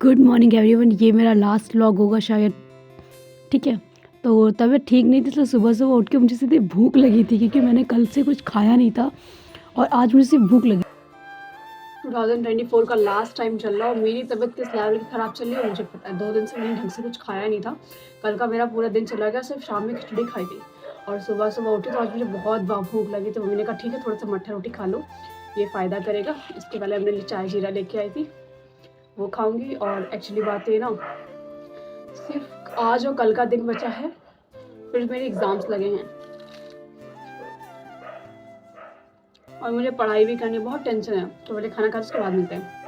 Good morning everyone. ये मेरा last vlog होगा शायद, ठीक है। तो तबीयत ठीक नहीं थी, तो सुबह सुबह उठ के मुझे सीधे भूख लगी थी, क्योंकि मैंने कल से कुछ खाया नहीं था और आज मुझे सिर्फ भूख लगी। 2024 का लास्ट टाइम चल रहा है और मेरी तबीयत किस लेवल की ख़राब चल रही है मुझे पता है। 2 दिन से मैंने ढंग से कुछ खाया नहीं था। कल का मेरा पूरा दिन चला गया, सिर्फ शाम में खिचड़ी खाई थी और सुबह सुबह उठी तो आज मुझे बहुत भूख लगी। तो मम्मी ने कहा ठीक है, थोड़ा सा मट्ठा रोटी खा लो, ये फ़ायदा करेगा। इसके पहले हमने चाय जीरा लेके आई थी, वो खाऊंगी। और एक्चुअली बात है ना, सिर्फ आज और कल का दिन बचा है, फिर मेरे एग्ज़ाम्स लगे हैं और मुझे पढ़ाई भी करनी है, बहुत टेंशन है। तो पहले खाना खा उसके बाद मिलते हैं।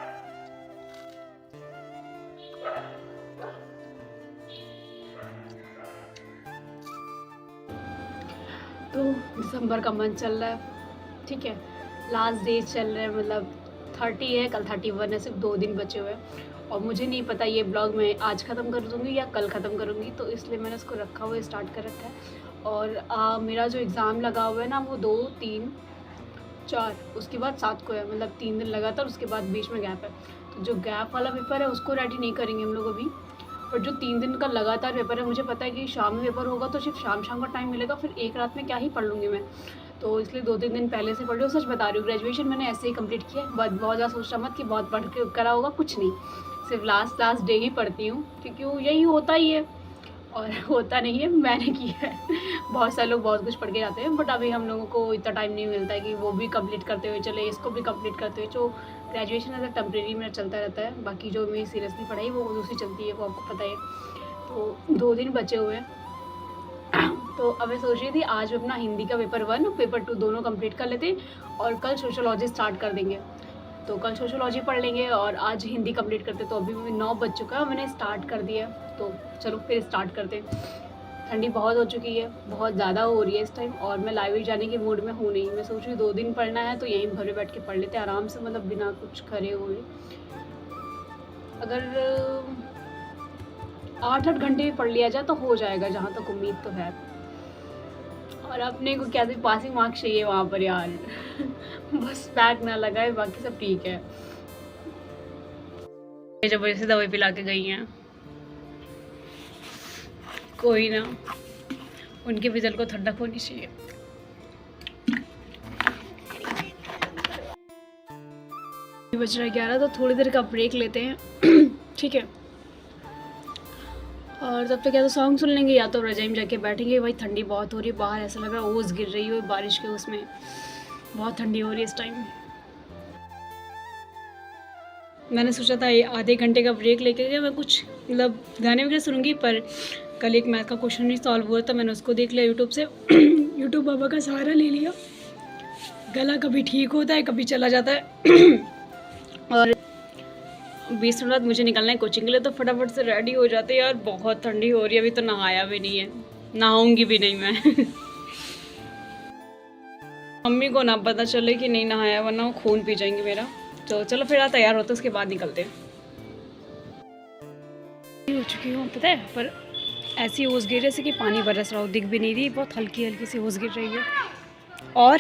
तो दिसंबर का मंथ चल रहा है, ठीक है। लास्ट डे चल रहे हैं, मतलब 30 है, कल 31 है, सिर्फ 2 दिन बचे हुए हैं। और मुझे नहीं पता ये ब्लॉग मैं आज ख़त्म कर दूँगी या कल ख़त्म करूँगी, तो इसलिए मैंने इसको रखा हुआ, स्टार्ट कर रखा है। और मेरा जो एग्ज़ाम लगा हुआ है ना, वो 2, 3, 4 उसके बाद 7 को है, मतलब 3 दिन लगातार, उसके बाद बीच में गैप है। तो जो गैप वाला पेपर है उसको रेडी नहीं करेंगे हम लोग अभी। और जो 3 दिन का लगातार पेपर है, मुझे पता है कि शाम में पेपर होगा तो सिर्फ शाम का टाइम मिलेगा, फिर एक रात में क्या ही पढ़ लूँगी मैं। तो इसलिए 2-3 दिन पहले से पढ़ रही हूँ। सच बता रही हूँ, ग्रेजुएशन मैंने ऐसे ही कंप्लीट किया है। बहुत ज़्यादा सोचा मत कि बहुत पढ़ के करा होगा, कुछ नहीं। सिर्फ लास्ट डे ही पढ़ती हूँ, क्योंकि यही होता ही है और होता नहीं है, मैंने किया है। बहुत सारे लोग बहुत कुछ पढ़ के जाते हैं, बट अभी हम लोगों को इतना टाइम नहीं मिलता है कि वो भी कंप्लीट करते हुए चले, इसको भी कंप्लीट करते हुए। जो ग्रेजुएशन एज अ टेम्प्रेरी मेरा चलता रहता है, बाकी जो मेरी सीरियसली पढ़ाई वो दूसरी चलती है, वो आपको पता है। तो 2 दिन बचे हुए हैं। तो अब मैं सोच रही थी आज अपना हिंदी का पेपर 1 और पेपर 2 दोनों कंप्लीट कर लेते और कल सोशोलॉजी स्टार्ट कर देंगे। तो कल सोशोलॉजी पढ़ लेंगे और आज हिंदी कंप्लीट करते। तो अभी 9 बज चुका है, मैंने स्टार्ट कर दिया। तो चलो फिर स्टार्ट करते हैं। ठंडी बहुत हो चुकी है, बहुत ज़्यादा हो रही है इस टाइम, और मैं लाइब्रेरी जाने के मूड में हूँ नहीं। मैं सोच रही 2 दिन पढ़ना है तो यहीं घर में बैठ के पढ़ लेते हैं आराम से, मतलब बिना कुछ करे हुए। अगर 8-8 घंटे भी पढ़ लिया जाए तो हो जाएगा, जहाँ तक उम्मीद तो है। और अपने को क्या पासिंग मार्क्स चाहिए वहाँ पर यार। बस बैक ना लगाए, बाकी सब ठीक है। जब वजह से दवाई पिला के गई हैं, कोई ना, उनके भी दिल को ठंडक होनी चाहिए। बज रहा है 11, तो थोड़ी देर का ब्रेक लेते हैं। ठीक है, और तब तक या तो सॉन्ग सुन लेंगे या तो रजाई में जाके बैठेंगे। भाई ठंडी बहुत हो रही है बाहर, ऐसा लग रहा है ओस गिर रही हो बारिश के, उसमें बहुत ठंडी हो रही है इस टाइम। मैंने सोचा था ये आधे घंटे का ब्रेक लेके गया, मैं कुछ मतलब गाने वगैरह सुनूंगी, पर कल एक मैथ का क्वेश्चन नहीं सॉल्व हुआ था, मैंने उसको देख लिया यूट्यूब से। यूट्यूब बाबा का सहारा ले लिया। गला कभी ठीक होता है, कभी चला जाता है। और 20 मिनट बाद मुझे निकलना है कोचिंग के लिए, तो फटाफट से रेडी हो जाते हैं यार। बहुत ठंडी हो रही है, अभी तो नहाया भी नहीं है, नहाऊंगी भी नहीं मैं। मम्मी को ना पता चले कि नहीं नहाया, वरना वो खून पी जाएंगे मेरा। तो चलो फिर तैयार होते उसके बाद निकलते हैं। हो चुकी हूँ पता है, पर ऐसी ओस गिर जैसे कि पानी बरस रहा हो, दिख भी नहीं रही, बहुत हल्की हल्की सी ओस गिर रही है। और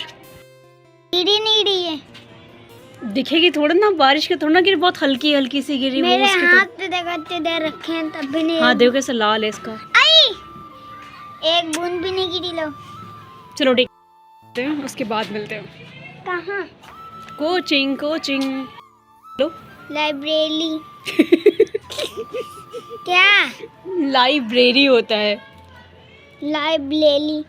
गिरी नहीं रही है, दिखेगी थोड़ा ना, बारिश के थोड़ा ना गिरी, बहुत हल्की हल्की सी गिरी। मेरे हाथ पे दे रखे हैं तब भी नहीं। हाँ देखो कैसे लाल है इसका। आई एक बूंद भी नहीं गिरी। लो चलो ठीक है, उसके बाद मिलते हैं। कहाँ? कोचिंग लो, लाइब्रेरी। क्या लाइब्रेरी होता है? लाइब्रेरी।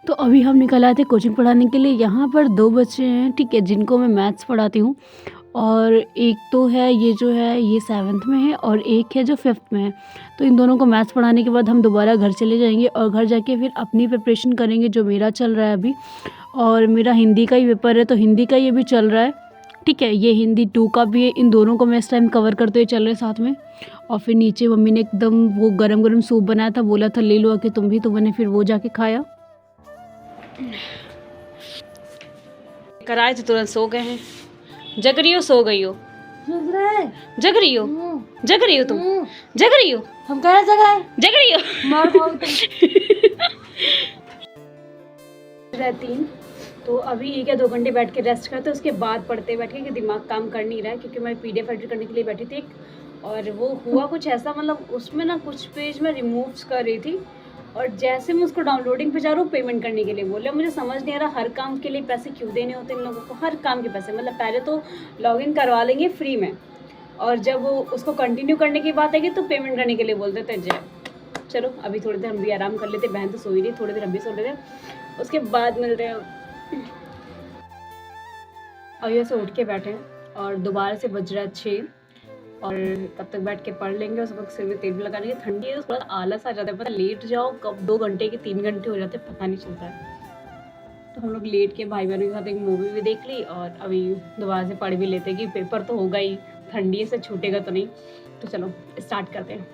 तो अभी हम निकल आए थे कोचिंग पढ़ाने के लिए। यहाँ पर 2 बच्चे हैं, ठीक है, जिनको मैं मैथ्स पढ़ाती हूँ। और एक तो है ये जो है ये 7th में है, और एक है जो 5th में है। तो इन दोनों को मैथ्स पढ़ाने के बाद हम दोबारा घर चले जाएंगे और घर जाके फिर अपनी प्रिपरेशन करेंगे, जो मेरा चल रहा है अभी। और मेरा हिंदी का ही पेपर है, तो हिंदी का ये भी चल रहा है, ठीक है। ये हिंदी 2 का भी है। इन दोनों को मैं इस टाइम कवर करते हुए चल रहे साथ में। और फिर नीचे मम्मी ने एकदम वो गरम सूप बनाया था, बोला था ले लो आके तुम भी, तो मैंने फिर वो जाके खाया। कराए थे तुरंत सो गए हैं। जग रही हो, सो गई हो? जग रही हो तुम? जग रही हो? हम कह रहे जग रही हो? मार खाओ तुम। 3 तो अभी 1 या 2 घंटे बैठ के रेस्ट करते, उसके बाद पढ़ते बैठ के, कि दिमाग काम कर नहीं रहा है, क्योंकि मैं PDF एडिट करने के लिए बैठी थी और वो हुआ कुछ ऐसा, मतलब उसमें ना कुछ पेज मैं रिमूव्स कर रही थी और जैसे मैं उसको डाउनलोडिंग पे जा रहा हूँ पेमेंट करने के लिए बोले, मुझे समझ नहीं आ रहा हर काम के लिए पैसे क्यों देने होते हैं इन लोगों को, हर काम के पैसे, मतलब पहले तो लॉगिन करवा लेंगे फ्री में और जब वो उसको कंटिन्यू करने की बात आएगी तो पेमेंट करने के लिए बोल देते हैं। चलो अभी थोड़ी देर हम भी आराम कर लेते, बहन तो सो ही रही, थोड़ी देर हम भी सो लेते, उसके बाद मिलते हैं। और ये से उठ के बैठे हैं और दोबारा से बज रहा है 6 और तब तक बैठ के पढ़ लेंगे और सुबह सिर में तेल भी लगा लेंगे। ठंडी है तो थोड़ा आलस आ जाता है, पता लेट जाओ कब 2 घंटे के 3 घंटे हो जाते हैं पता नहीं चलता है। तो हम लोग लेट के भाई बहनों के साथ एक मूवी भी देख ली और अभी दोबारा से पढ़ भी लेते हैं कि पेपर तो होगा ही, ठंडी से छूटेगा तो नहीं। तो चलो स्टार्ट करते हैं।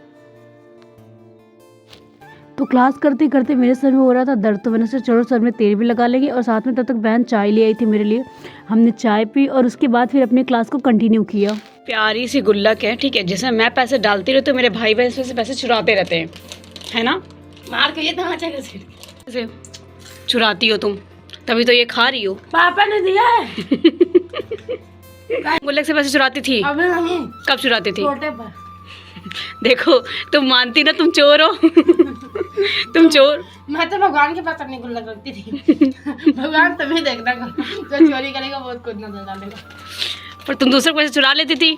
तो क्लास करते करते मेरे सर में हो रहा था दर्द, तो मैंने सोचा चलो सर में तेल भी लगा लेंगे और साथ में तब तक बहन चाय ले आई थी मेरे लिए, हमने चाय पी और उसके बाद फिर अपनी क्लास को कंटिन्यू किया। प्यारी सी गुल्लक है, ठीक है, जिसमें मैं पैसे डालती रहती हूँ, मेरे भाई बहन इसमें से पैसे चुराते रहते हैं, है ना? मार के ये कैसे चुराती हो तुम? तभी तो ये खा रही हो। पापा ने दिया है। गुल्लक से पैसे चुराती थी? अबे नहीं। कब चुराती थी? छोटे पर। देखो तुम मानती ना, तुम चोर हो। तुम चोर। मैं तो भगवान के पास अपनी गुल्लक रखती थी। भगवान तुम्हें देखना, जो चोरी करेगा वो खुद नजर डालेगा। पर तुम दूसरे पैसे चुरा लेती थी,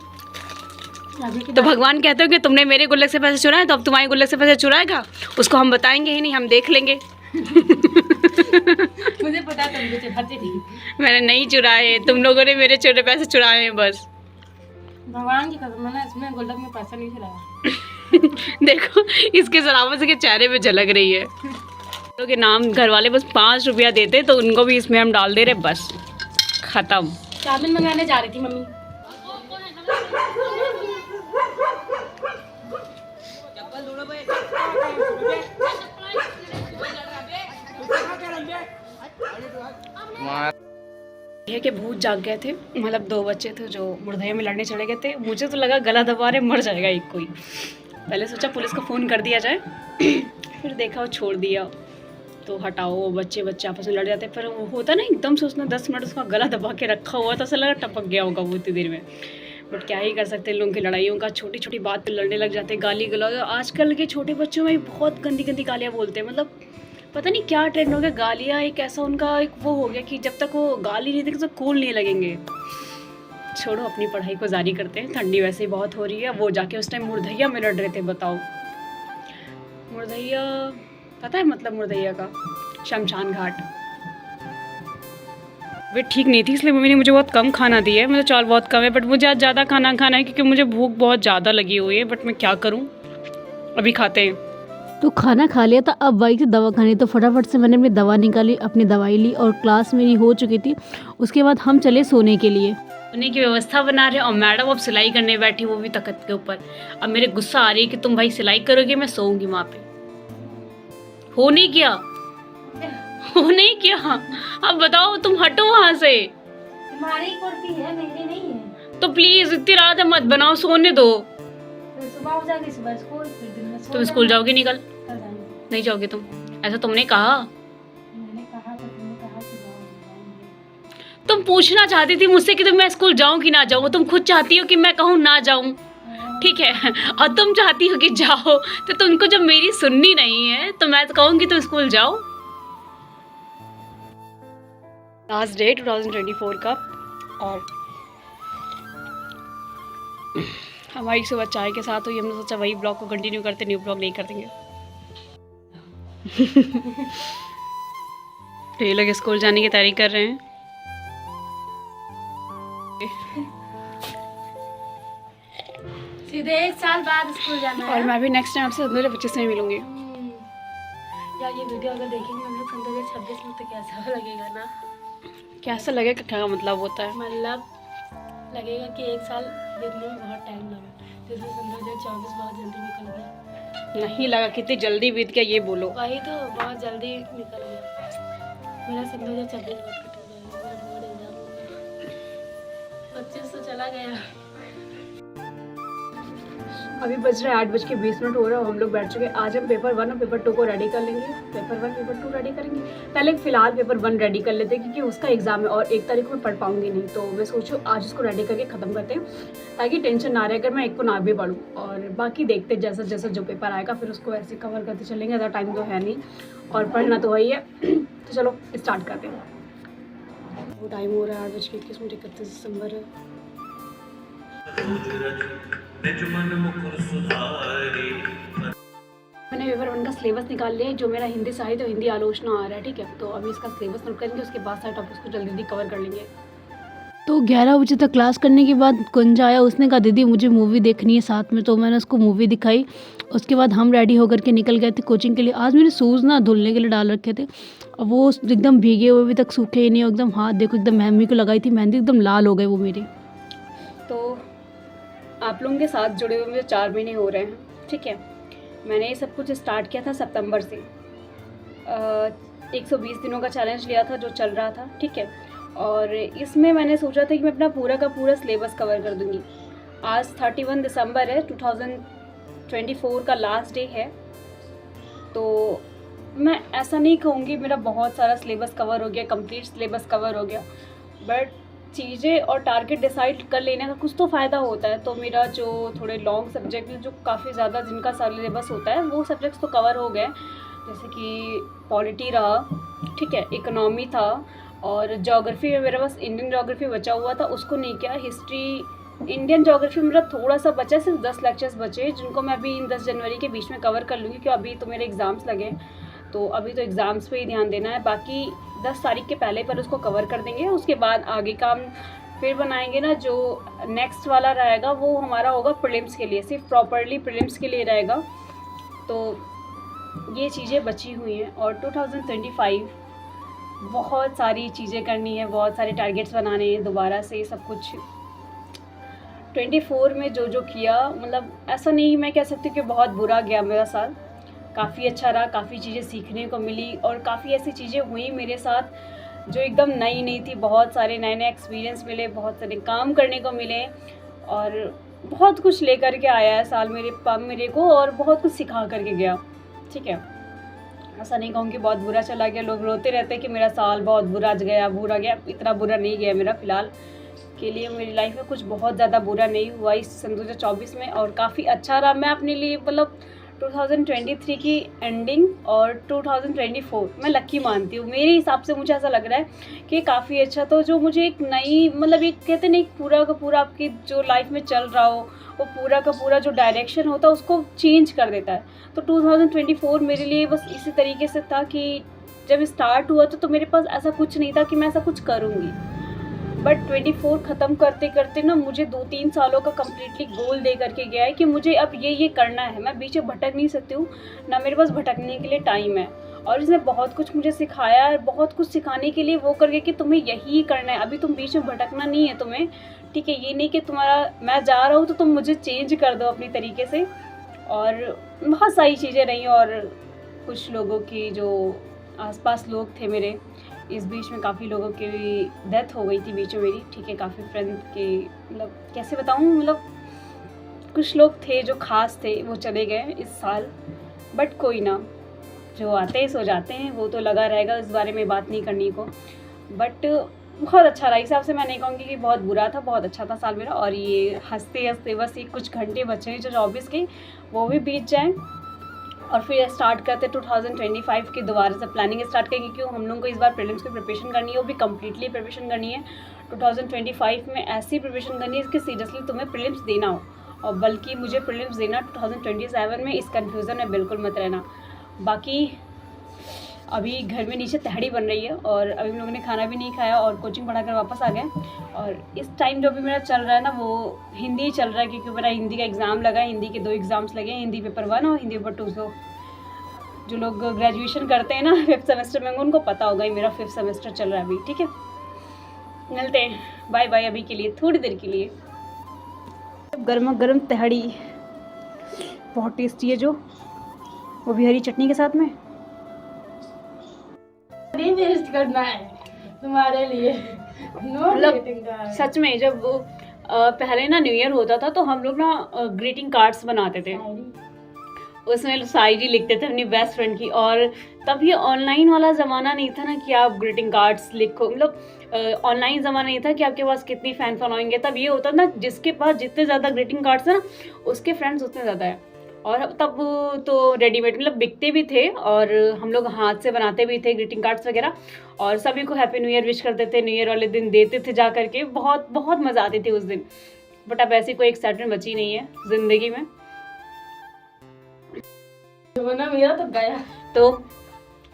तो भगवान कहते हो कि तुमने मेरे गुल्लक से पैसे चुराए तो अब तुम्हारी गुल्लक से पैसे चुराएगा, उसको हम बताएंगे ही नहीं, हम देख लेंगे। मुझे पता तुम भी चुराती थी। मैंने नहीं चुराए, तुम लोगों ने मेरे छोटे पैसे चुराए हैं बस। भगवान की कसम, मैंने इसमें गुल्लक में पैसा नहीं चुराया। देखो इसके शराबत के चेहरे पे झलक रही है। तो के नाम घर वाले बस 5 रुपया देते तो उनको भी इसमें हम डाल दे रहे, बस खत्म। चाउमीन मंगाने जा रही थी मम्मी। ये कि भूत जाग गए थे, मतलब 2 बच्चे थे जो मुर्दैया में लड़ने चले गए थे। मुझे तो लगा गला दबा रहे मर जाएगा एक कोई, पहले सोचा पुलिस को फ़ोन कर दिया जाए, फिर देखा वो छोड़ दिया। तो हटाओ, वो बच्चे आपस में लड़ जाते, पर वो होता ना एकदम से उसने 10 मिनट उसका गला दबा के रखा हुआ था, ऐसा लगा टपक गया होगा वो इतनी देर में। बट क्या ही कर सकते हैं, लोगों की लड़ाइयों का, छोटी छोटी बात पे लड़ने लग जाते हैं, गाली गलौज। आजकल के छोटे बच्चों में बहुत गंदी गंदी गालियाँ बोलते हैं, मतलब पता नहीं क्या ट्रेंड हो गया, गालियाँ एक ऐसा उनका एक वो हो गया कि जब तक वो गाली नहीं देंगे तो कूल नहीं लगेंगे। छोड़ो, अपनी पढ़ाई को जारी करते हैं, ठंडी वैसे ही बहुत हो रही है। वो जाके उस टाइम मुर्दैया में लड़ रहे थे, बताओ। मुर्दैया पता है मतलब मुर्दैया का? शमशान घाट। वे ठीक नहीं थी, इसलिए मम्मी ने मुझे बहुत कम खाना दिया है, मतलब चावल बहुत कम है, बट मुझे आज ज़्यादा खाना खाना है क्योंकि मुझे भूख बहुत ज़्यादा लगी हुई है। बट मैं क्या करूँ, अभी खाते हैं। तो खाना खा लिया था, अब वही थी दवा खानी, तो फटाफट से मैंने अपनी दवा निकाली, अपनी दवाई ली और क्लास मेरी हो चुकी थी। उसके बाद हम चले सोने के लिए, सोने की व्यवस्था बना रहे और मैडम अब सिलाई करने बैठी, वो भी तख्त के ऊपर। अब मेरे गुस्सा आ रही है कि तुम भाई सिलाई करोगे, मैं सोऊंगी वहाँ पे। हो नहीं क्या? हो नहीं क्या? अब बताओ, तुम हटो वहाँ से। तुम्हारी कुर्ती है, मेरी नहीं है। तो प्लीज इतनी रात है मत बनाओ, सोने दो। फिर सुबह हो जाएगी, सुबह स्कूल, फिर दिन में तुम स्कूल जाओगे? निकल नहीं जाओगे तुम, ऐसा तुमने कहा। मैंने कहा तो तुमने कहा कि जाओगे। तुम पूछना चाहती थी मुझसे कि मैं स्कूल जाऊं कि ना जाऊं, तुम खुद चाहती हो कि मैं कहूँ ना जाऊं, ठीक है, और तुम चाहती हो कि जाओ, तो तुमको जब मेरी सुननी नहीं है तो मैं तो कहूँगी तुम स्कूल जाओ। लास्ट डे 2024 का, और हमारी सुबह चाय के साथ हुई। हमने सोचा वही ब्लॉग को कंटिन्यू करते, न्यू ब्लॉग नहीं कर देंगे। तो ये लोग स्कूल जाने की तैयारी कर रहे हैं। सीधे 1 साल बाद स्कूल जाना है। और मैं भी नेक्स्ट टाइम आपसे मेरे बच्चे से मिलूंगी। यार ये वीडियो अगर देखेंगे हम लोग 2026 में तो कैसा लगेगा ना? कैसा लगेगा, क्या मतलब होता है? मतलब लगेगा कि 1 साल बीतने में बहुत टाइम लगा, जैसे 2024 बहुत जल्दी निकल गया। नहीं लगा, कितनी जल्दी बीत गया ये बोलो। वही तो, बहुत जल्दी निकल गया। मेरा 2026 बहुत कट गया, मेरा बोर्ड एग्जाम हो गया, 25 तो चला गया। अभी बज रहा है 8:20 हो रहा है और हम लोग बैठ चुके हैं। आज हम पेपर 1 और पेपर 2 को रेडी कर लेंगे। पेपर 1 पेपर 2 रेडी करेंगे। पहले फ़िलहाल पेपर 1 रेडी कर लेते हैं क्योंकि उसका एग्ज़ाम है और 1 तारीख को मैं पढ़ पाऊँगी नहीं, तो मैं सोचूँ आज उसको रेडी करके ख़त्म करते हैं ताकि टेंशन ना रहे अगर मैं एक को ना भी पढ़ूँ। और बाकी देखते जैसा जैसा जो पेपर आएगा फिर उसको ऐसे कवर करते चलेंगे। ज़्यादा टाइम तो है नहीं और पढ़ना तो वही है। तो चलो स्टार्ट करते हैं। वो टाइम हो रहा है 8:21 31 दिसंबर है। मैंने पेपर 1 का सिलेबस निकाल लिया है। जो मेरा हिंदी साहित्य और हिंदी आलोचना आ रहा है, ठीक है, तो अभी इसका सिलेबस नोट करेंगे, उसके बाद सारे टॉपिक्स को जल्दी जल्दी कवर कर लेंगे। तो 11 बजे तक क्लास करने के बाद कुंजा आया, उसने कहा दीदी मुझे मूवी देखनी है साथ में, तो मैंने उसको मूवी दिखाई। उसके बाद हम रेडी होकर के निकल गए थे कोचिंग के लिए। आज मेरे शूज़ ना धुलने के लिए डाल रखे थे और वो एकदम भीगे हुए अभी तक सूखे ही नहीं, एकदम हाथ देखो एकदम मेहंदी को लगाई थी मेहंदी एकदम लाल हो गए वो मेरे। तो आप लोगों के साथ जुड़े हुए मुझे 4 महीने हो रहे हैं, ठीक है। मैंने ये सब कुछ स्टार्ट किया था सितंबर से। 120 दिनों का चैलेंज लिया था जो चल रहा था, ठीक है। और इसमें मैंने सोचा था कि मैं अपना पूरा का पूरा सिलेबस कवर कर दूँगी। आज 31 दिसंबर है, 2024 का लास्ट डे है। तो मैं ऐसा नहीं कहूँगी मेरा बहुत सारा सिलेबस कवर हो गया, कंप्लीट सिलेबस कवर हो गया, बट चीज़ें और टारगेट डिसाइड कर लेने का कुछ तो फ़ायदा होता है। तो मेरा जो थोड़े लॉन्ग सब्जेक्ट जो काफ़ी ज़्यादा जिनका सिलेबस होता है वो सब्जेक्ट्स तो कवर हो गए, जैसे कि पॉलिटी रहा, ठीक है, इकोनॉमी था और ज्योग्राफी में मेरा बस इंडियन ज्योग्राफी बचा हुआ था, उसको नहीं किया। हिस्ट्री इंडियन ज्योग्राफी मेरा थोड़ा सा बचा, सिर्फ 10 लेक्चर्स बचे जिनको मैं अभी इन 10 जनवरी के बीच में कवर कर लूँगी, क्योंकि अभी तो मेरे एग्ज़ाम्स लगे, तो अभी तो एग्ज़ाम्स पे ही ध्यान देना है। बाकी 10 तारीख के पहले पर उसको कवर कर देंगे। उसके बाद आगे का हम फिर बनाएंगे ना, जो नेक्स्ट वाला रहेगा वो हमारा होगा प्रीलिम्स के लिए, सिर्फ प्रॉपरली प्रीलिम्स के लिए रहेगा। तो ये चीज़ें बची हुई हैं और 2025 बहुत सारी चीज़ें करनी है, बहुत सारे टारगेट्स बनाने हैं दोबारा से सब कुछ। 24 में जो जो किया, मतलब ऐसा नहीं मैं कह सकती कि बहुत बुरा गया मेरा साल, काफ़ी अच्छा रहा, काफ़ी चीज़ें सीखने को मिली और काफ़ी ऐसी चीज़ें हुई मेरे साथ जो एकदम नई नई थी। बहुत सारे नए नए एक्सपीरियंस मिले, बहुत सारे काम करने को मिले और बहुत कुछ लेकर के आया है साल मेरे को और बहुत कुछ सिखा करके गया, ठीक है। ऐसा नहीं कहूँगी बहुत बुरा चला गया। लोग रोते रहते हैं कि मेरा साल बहुत बुरा गया, इतना बुरा नहीं गया मेरा। फ़िलहाल के लिए मेरी लाइफ में कुछ बहुत ज़्यादा बुरा नहीं हुआ इस सन 2024 में और काफ़ी अच्छा रहा। मैं अपने लिए मतलब 2023 की एंडिंग और 2024 मैं लकी मानती हूँ। मेरे हिसाब से मुझे ऐसा लग रहा है कि काफ़ी अच्छा, तो जो मुझे एक नई मतलब एक कहते नहीं, पूरा का पूरा आपकी जो लाइफ में चल रहा हो वो पूरा का पूरा जो डायरेक्शन होता है उसको चेंज कर देता है। तो 2024 मेरे लिए बस इसी तरीके से था कि जब स्टार्ट हुआ तो मेरे पास ऐसा कुछ नहीं था कि मैं ऐसा कुछ करूँगी, बट 24 ख़त्म करते करते ना मुझे 2-3 सालों का कम्प्लीटली गोल दे करके गया है कि मुझे अब ये करना है। मैं बीच में भटक नहीं सकती हूँ, ना मेरे पास भटकने के लिए टाइम है। और इसने बहुत कुछ मुझे सिखाया है, बहुत कुछ सिखाने के लिए वो कर गया कि तुम्हें यही करना है, अभी तुम बीच में भटकना नहीं है तुम्हें, ठीक है। ये नहीं कि तुम्हारा मैं जा रहा हूँ तो तुम मुझे चेंज कर दो अपनी तरीके से। और बहुत सारी चीज़ें रही और कुछ लोगों की जो आसपास लोग थे मेरे, इस बीच में काफ़ी लोगों की डेथ हो गई थी बीच में मेरी, ठीक है। काफ़ी फ्रेंड की मतलब कैसे बताऊँ, मतलब कुछ लोग थे जो ख़ास थे वो चले गए इस साल, बट कोई ना, जो आते हैं सो जाते हैं, वो तो लगा रहेगा, इस बारे में बात नहीं करनी को। बट बहुत अच्छा रहा, हिसाब से मैं नहीं कहूँगी कि बहुत बुरा था, बहुत अच्छा था साल मेरा। और ये हंसते हंसते बस ये कुछ घंटे बचे हैं जो 24 के, वो भी बीत जाएँ और फिर स्टार्ट करते 2025 की दोबारा से प्लानिंग स्टार्ट करेंगे, क्यों हम लोगों को इस बार प्रीलिम्स की प्रिपरेशन करनी है, वो भी कम्प्लीटली प्रिपरेशन करनी है। 2025 में ऐसी प्रिपरेशन करनी है कि सीरियसली तुम्हें प्रीलिम्स देना हो, और बल्कि मुझे प्रीलिम्स देना 2027 में, इस कन्फ्यूज़न में बिल्कुल मत रहना। बाकी अभी घर में नीचे तहड़ी बन रही है और अभी हम लोगों ने खाना भी नहीं खाया और कोचिंग पढ़ा कर वापस आ गए। और इस टाइम जो भी मेरा चल रहा है ना वो हिंदी चल रहा है, क्योंकि मेरा हिंदी का एग्ज़ाम लगा है, हिंदी के 2 एग्ज़ाम्स लगे हैं, हिंदी पेपर 1 और हिंदी पेपर 2। जो लोग ग्रेजुएशन करते हैं ना 5th सेमेस्टर में, उनको पता होगा, ये मेरा 5th सेमेस्टर चल रहा है अभी, ठीक है। मिलते हैं, बाय बाय अभी के लिए, थोड़ी देर के लिए। गर्मा गर्म तहड़ी बहुत टेस्टी है, जो वो भी हरी चटनी के साथ में। वेस्ट करना है तुम्हारे लिए, नो मतलब सच में जब वो पहले ना न्यू ईयर होता था तो हम लोग ना ग्रीटिंग कार्ड्स बनाते थे, उसमें शायरी लिखते थे अपनी बेस्ट फ्रेंड की। और तब ये ऑनलाइन वाला ज़माना नहीं था ना कि आप ग्रीटिंग कार्ड्स लिखो, मतलब ऑनलाइन ज़माना नहीं था कि आपके पास कितनी फ़ैन फॉलोइंग है। तब ये होता ना जिसके पास जितने ज़्यादा ग्रीटिंग कार्ड्स है ना उसके फ्रेंड्स उतने ज़्यादा है। और तब तो रेडीमेड मतलब बिकते भी थे और हम लोग हाथ से बनाते भी थे ग्रीटिंग कार्ड्स वगैरह, और सभी को हैप्पी न्यू ईयर विश करते थे, न्यू ईयर वाले दिन देते थे जा करके। बहुत बहुत मज़ा आती थी उस दिन। बट अब ऐसी कोई एक्साइटमेंट बची नहीं है ज़िंदगी में। मेरा तो गया। तो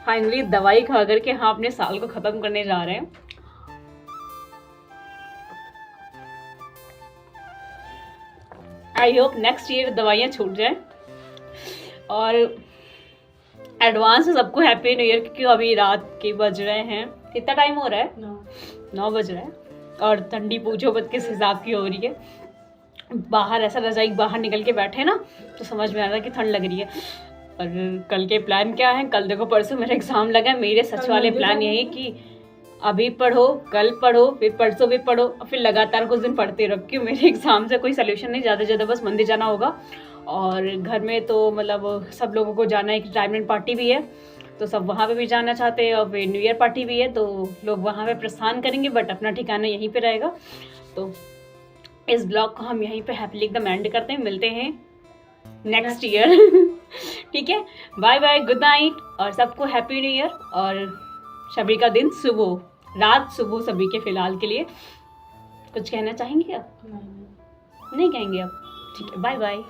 फाइनली दवाई खा करके हम अपने साल को ख़त्म करने जा रहे हैं। आई होप नेक्स्ट ईयर दवाइयाँ छूट जाए। और एडवांस से सबको हैप्पी न्यू ईयर, क्योंकि अभी रात के बज रहे हैं, कितना टाइम हो रहा है? 9 बज रहा है। और ठंडी पूछो मत किस हिसाब की हो रही है। बाहर ऐसा रजाई बाहर निकल के बैठे ना तो समझ में आ रहा है कि ठंड लग रही है। और कल के प्लान क्या है? कल देखो परसों मेरा एग्ज़ाम लगा है। मेरे सच वाले प्लान यही कि अभी पढ़ो, कल पढ़ो, फिर परसों भी पढ़ो, और फिर लगातार कुछ दिन पढ़ते रहो, क्योंकि मेरे एग्ज़ाम से कोई सोल्यूशन नहीं, ज़्यादा से ज़्यादा बस मंदिर जाना होगा। और घर में तो मतलब सब लोगों को जाना है, एक रिटायरमेंट पार्टी भी है तो सब वहाँ पे भी जाना चाहते हैं, और फिर न्यू ईयर पार्टी भी है तो लोग वहाँ पे प्रस्थान करेंगे, बट अपना ठिकाना यहीं पे रहेगा। तो इस ब्लॉग को हम यहीं पे हैप्पीली एकदम एंड करते हैं। मिलते हैं नेक्स्ट ईयर। ठीक है, बाय बाय, गुड नाइट, और सबको हैप्पी न्यू ईयर। और सभी का दिन सुबह, रात सुबह सभी के फिलहाल के लिए। कुछ कहना चाहेंगे आप? नहीं कहेंगे आप? ठीक है, बाय बाय।